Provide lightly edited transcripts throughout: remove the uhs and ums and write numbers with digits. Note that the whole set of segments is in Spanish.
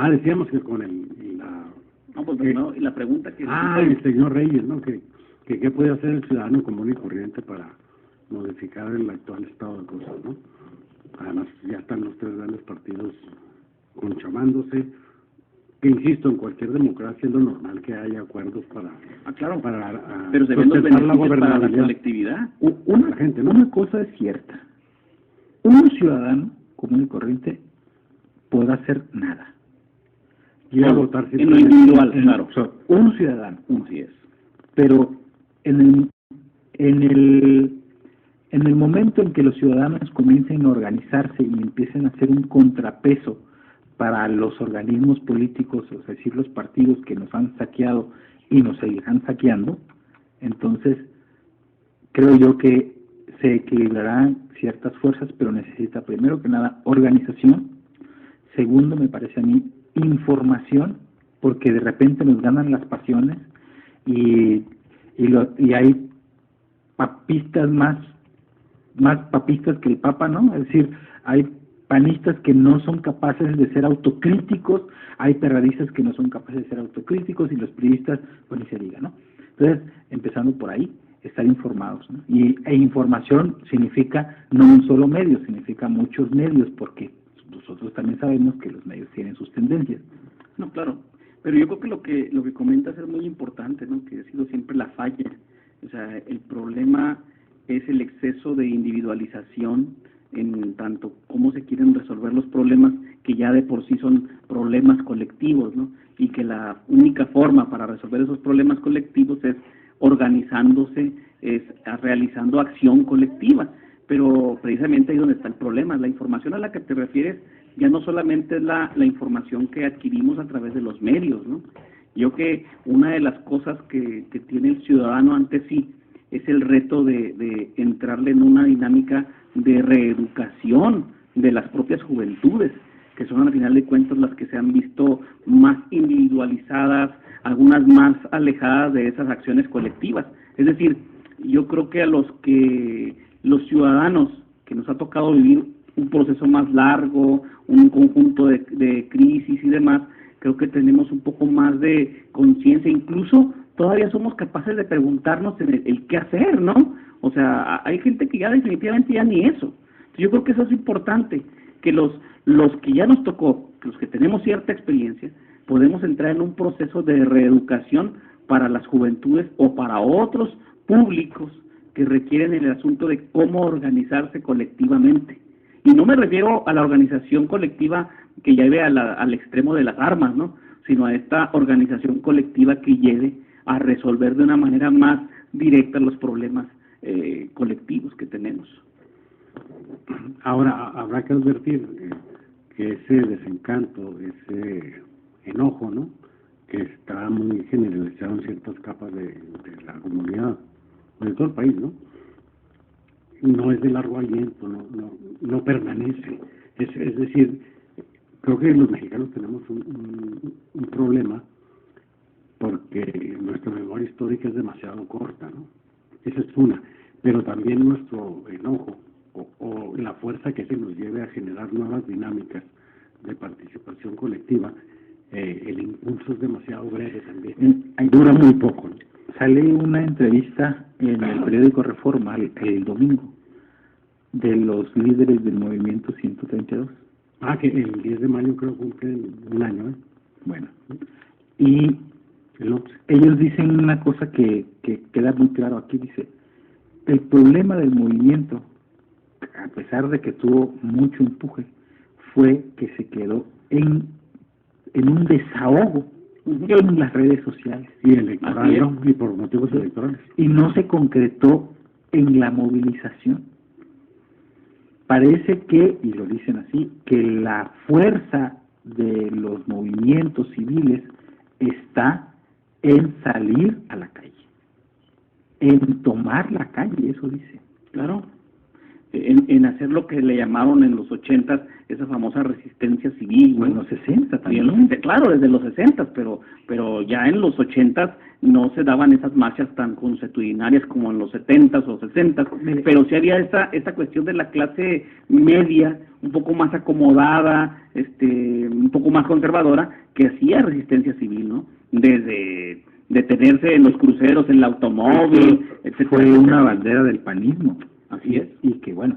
decíamos que con No, pues no, y la pregunta que... el señor Reyes, ¿no? Que qué puede hacer el ciudadano común y corriente para modificar el actual estado de cosas, ¿no? Además, ya están los tres grandes partidos conchamándose, que insisto, en cualquier democracia es lo normal que haya acuerdos para... claro, para pero se ven los beneficios para la colectividad. Una gente, ¿no? Una cosa es cierta. Un ciudadano común y corriente podrá hacer nada. Ir a votar en lo individual, claro. Un ciudadano, así es. Pero en el momento en que los ciudadanos comiencen a organizarse y empiecen a hacer un contrapeso para los organismos políticos, es decir, los partidos que nos han saqueado y nos seguirán saqueando, entonces creo yo que se equilibrarán ciertas fuerzas, pero necesita primero que nada organización, segundo me parece a mí información, porque de repente nos ganan las pasiones y hay papistas más papistas que el Papa, ¿no? Es decir, hay panistas que no son capaces de ser autocríticos, hay perradistas que no son capaces de ser autocríticos y los priistas, pues ni se diga, ¿no? Entonces, empezando por ahí, estar informados, ¿no? E información significa no un solo medio, significa muchos medios, porque nosotros también sabemos que los medios tienen sus tendencias. No, claro, pero yo creo que lo que comentas es muy importante, ¿no? Que ha sido siempre la falla. O sea, el problema es el exceso de individualización en tanto cómo se quieren resolver los problemas que ya de por sí son problemas colectivos, ¿no? Y que la única forma para resolver esos problemas colectivos es organizándose, es realizando acción colectiva. Pero precisamente ahí es donde está el problema. La información a la que te refieres ya no solamente es la información que adquirimos a través de los medios, ¿no? Yo que una de las cosas que tiene el ciudadano ante sí es el reto de entrarle en una dinámica de reeducación de las propias juventudes, que son al final de cuentas las que se han visto más individualizadas, algunas más alejadas de esas acciones colectivas. Es decir, yo creo que a los ciudadanos que nos ha tocado vivir un proceso más largo, un conjunto de crisis y demás, creo que tenemos un poco más de conciencia, incluso todavía somos capaces de preguntarnos el qué hacer, ¿no? O sea, hay gente que ya definitivamente ya ni eso. Yo creo que eso es importante, que los que ya nos tocó, los que tenemos cierta experiencia, podemos entrar en un proceso de reeducación para las juventudes o para otros públicos que requieren el asunto de cómo organizarse colectivamente. Y no me refiero a la organización colectiva que lleve al extremo de las armas, ¿no? Sino a esta organización colectiva que lleve a resolver de una manera más directa los problemas colectivos que tenemos. Ahora, habrá que advertir que ese desencanto, ese enojo, ¿no?, que está muy generalizado en ciertas capas de la comunidad, de todo el país, ¿no?, no es de largo aliento, no permanece. Es decir, creo que los mexicanos tenemos un problema porque nuestra memoria histórica es demasiado corta, ¿no? Esa es una. Pero también nuestro enojo o la fuerza que se nos lleve a generar nuevas dinámicas de participación colectiva, el impulso es demasiado breve también. Dura muy poco, ¿no? Sale una entrevista en el periódico Reforma el domingo de los líderes del movimiento 132. Que el 10 de mayo creo cumplen un año, ¿eh? Bueno, y ellos dicen una cosa que queda muy claro aquí, dice, el problema del movimiento, a pesar de que tuvo mucho empuje, fue que se quedó en un desahogo en las redes sociales. Y electoral, ¿no? Y por motivos electorales. Y no se concretó en la movilización. Parece que, y lo dicen así, que la fuerza de los movimientos civiles está en salir a la calle, en tomar la calle, eso dice. Claro, en hacer lo que le llamaron en los 80 esa famosa resistencia civil, ¿no? En los 60 también. Claro, desde los 60, pero ya en los 80 no se daban esas marchas tan consuetudinarias como en los 70 o 60, pero sí había esta cuestión de la clase media, un poco más acomodada, un poco más conservadora, que hacía resistencia civil, ¿no? Desde detenerse en los cruceros, en el automóvil, etcétera. Fue una bandera del panismo. Así es. Y que bueno,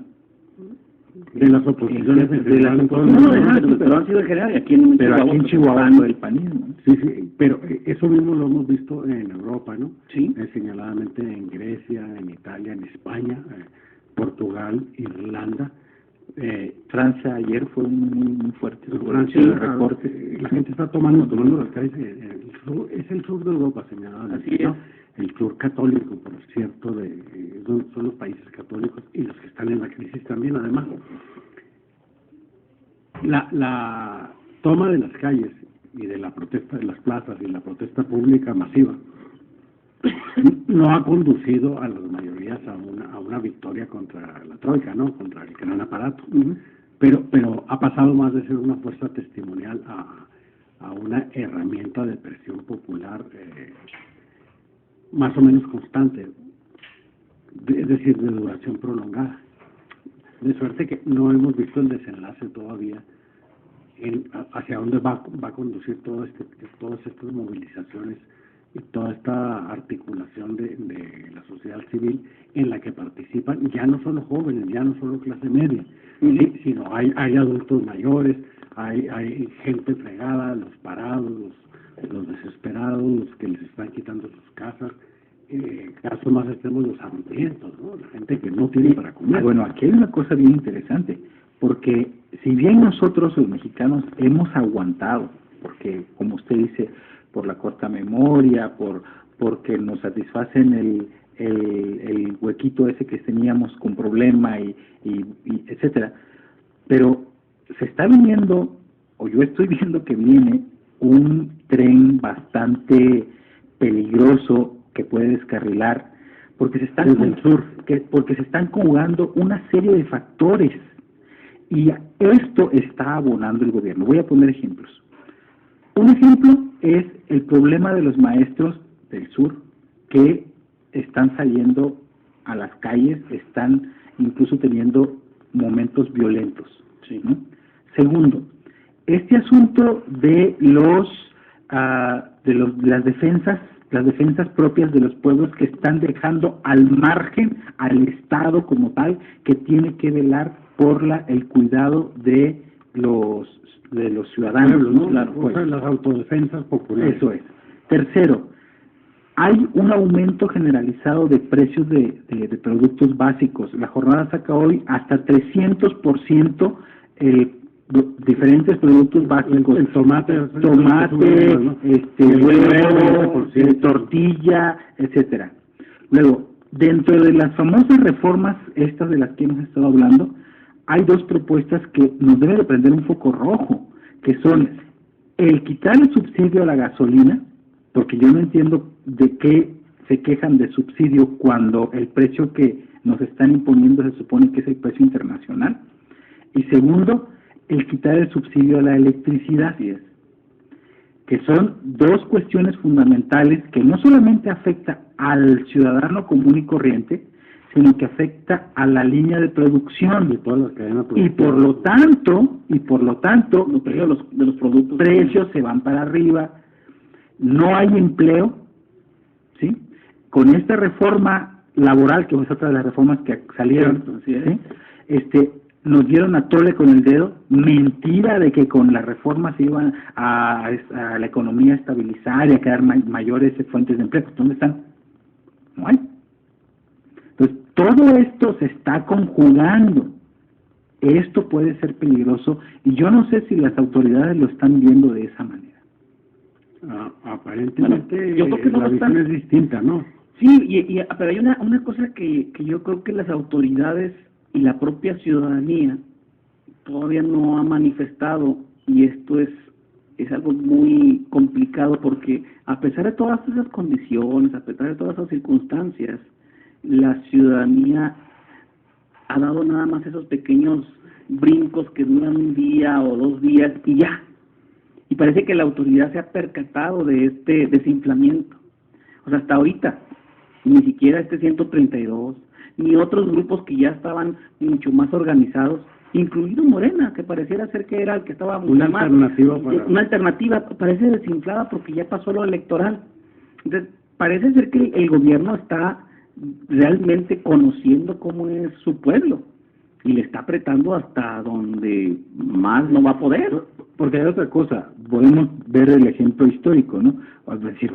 de las oposiciones pero han sido en general, y aquí en Chihuahua fue el panismo. Sí, pero eso mismo lo hemos visto en Europa, ¿no? Sí. Señaladamente en Grecia, en Italia, en España, Portugal, Irlanda. Francia ayer fue muy fuerte. Francia, la gente está tomando las calles. Es el sur de Europa, señaladamente. Así es. ¿No? El sur católico, por cierto, son los países católicos y los que están en la crisis también, además. La toma de las calles y de la protesta de las plazas y la protesta pública masiva no ha conducido a las mayorías a una victoria contra la troika, ¿no? Contra el gran aparato. Pero ha pasado más de ser una fuerza testimonial a una herramienta de presión popular más o menos constante, es decir, de duración prolongada. De suerte que no hemos visto el desenlace todavía hacia dónde va a conducir todas estas movilizaciones y toda esta articulación de la sociedad civil en la que participan ya no solo jóvenes, ya no solo clase media, sino hay adultos mayores, hay gente fregada, los parados, los desesperados, los que les están quitando sus casas, casos más extremos, los hambrientos, ¿no? La gente que no tiene para comer. Bueno, aquí hay una cosa bien interesante, porque si bien nosotros los mexicanos hemos aguantado, porque como usted dice, por la corta memoria, porque nos satisfacen el huequito ese que teníamos con problema y etcétera, pero se está viniendo, o yo estoy viendo que viene un tren bastante peligroso que puede descarrilar, porque se están conjugando una serie de factores y esto está abonando el gobierno. Voy a poner ejemplos. Un ejemplo es el problema de los maestros del sur que están saliendo a las calles, están incluso teniendo momentos violentos, ¿no? Segundo, este asunto de las defensas propias de los pueblos que están dejando al margen al Estado como tal, que tiene que velar por el cuidado de los ciudadanos, ¿no? Claro, pues, las autodefensas populares. Eso es. Tercero, hay un aumento generalizado de precios de productos básicos. La jornada saca hoy hasta 300% diferentes productos básicos. El tomate, huevo, tortilla, etcétera. Luego, dentro de las famosas reformas estas de las que hemos estado hablando, hay dos propuestas que nos deben de prender un foco rojo, que son el quitar el subsidio a la gasolina, porque yo no entiendo de qué se quejan de subsidio cuando el precio que nos están imponiendo se supone que es el precio internacional. Y segundo, el quitar el subsidio a la electricidad, que son dos cuestiones fundamentales que no solamente afecta al ciudadano común y corriente, sino que afecta a la línea de producción de todas las cadenas y por lo tanto los precios de los productos, precios se van para arriba, no hay empleo, ¿sí? Con esta reforma laboral, que es otra de las reformas que salieron, ¿sí? Nos dieron a tole con el dedo, mentira de que con la reforma se iban a la economía a estabilizar y a crear mayores fuentes de empleo. ¿Dónde están? No hay. Entonces, todo esto se está conjugando. Esto puede ser peligroso y yo no sé si las autoridades lo están viendo de esa manera. Aparentemente yo creo que la visión es distinta, ¿no? Sí, pero hay una cosa que yo creo que las autoridades y la propia ciudadanía todavía no ha manifestado, y esto es algo muy complicado, porque a pesar de todas esas condiciones, a pesar de todas esas circunstancias, la ciudadanía ha dado nada más esos pequeños brincos que duran un día o 2 días y ya. Y parece que la autoridad se ha percatado de este desinflamiento. O sea, hasta ahorita, ni siquiera este 132, ni otros grupos que ya estaban mucho más organizados, incluido Morena, que pareciera ser que era el que estaba una más, alternativa una alternativa, parece desinflada porque ya pasó lo electoral. Entonces, parece ser que el gobierno está realmente conociendo cómo es su pueblo y le está apretando hasta donde más no va a poder. Porque hay otra cosa, podemos ver el ejemplo histórico, ¿no? O decir,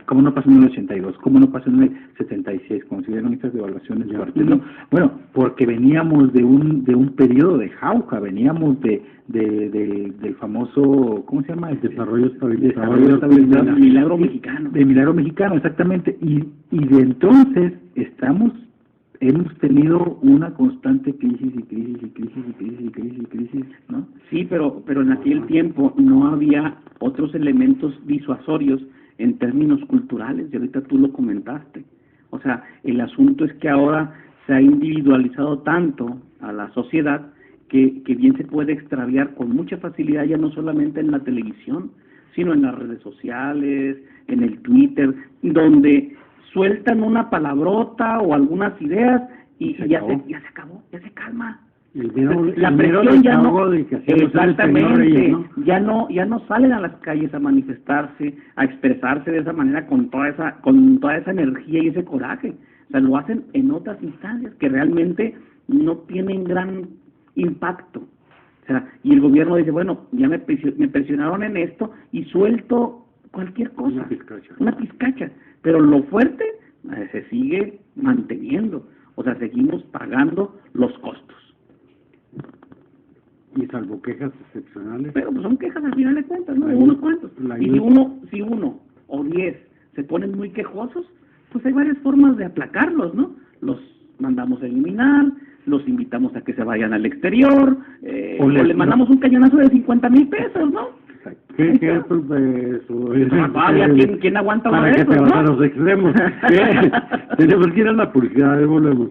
¿cómo no pasó en el 82? ¿Cómo no pasó en el 76? Como se dieron estas devaluaciones de partido, ¿no? Bueno, porque veníamos de un periodo de jauja, veníamos del famoso, ¿cómo se llama? Desarrollo estabilizado. El milagro mexicano. De milagro mexicano, exactamente. Y de entonces hemos tenido una constante crisis, ¿no? Sí, pero en aquel tiempo no había otros elementos disuasorios en términos culturales, y ahorita tú lo comentaste. O sea, el asunto es que ahora se ha individualizado tanto a la sociedad que bien se puede extraviar con mucha facilidad, ya no solamente en la televisión, sino en las redes sociales, en el Twitter, donde sueltan una palabrota o algunas ideas y ya se acabó, ya se calma. La presión ya no, exactamente, ¿no? ya no salen a las calles a manifestarse, a expresarse de esa manera con toda esa energía y ese coraje. O sea, lo hacen en otras instancias que realmente no tienen gran impacto. O sea, y el gobierno dice, bueno, ya me presionaron en esto y suelto cualquier cosa, una pizcacha, pero lo fuerte se sigue manteniendo, o sea, seguimos pagando los costos. Y salvo quejas excepcionales. Pero pues son quejas al final de cuentas, ¿no? De unos cuantos. Y si uno o 10 se ponen muy quejosos, pues hay varias formas de aplacarlos, ¿no? Los mandamos a eliminar, los invitamos a que se vayan al exterior, o le mandamos un cañonazo de 50,000 pesos, ¿no? ¿Qué ¿Quién aguanta para uno de que esos, te no? van a los extremos? Tenemos que ir a la publicidad, volvemos.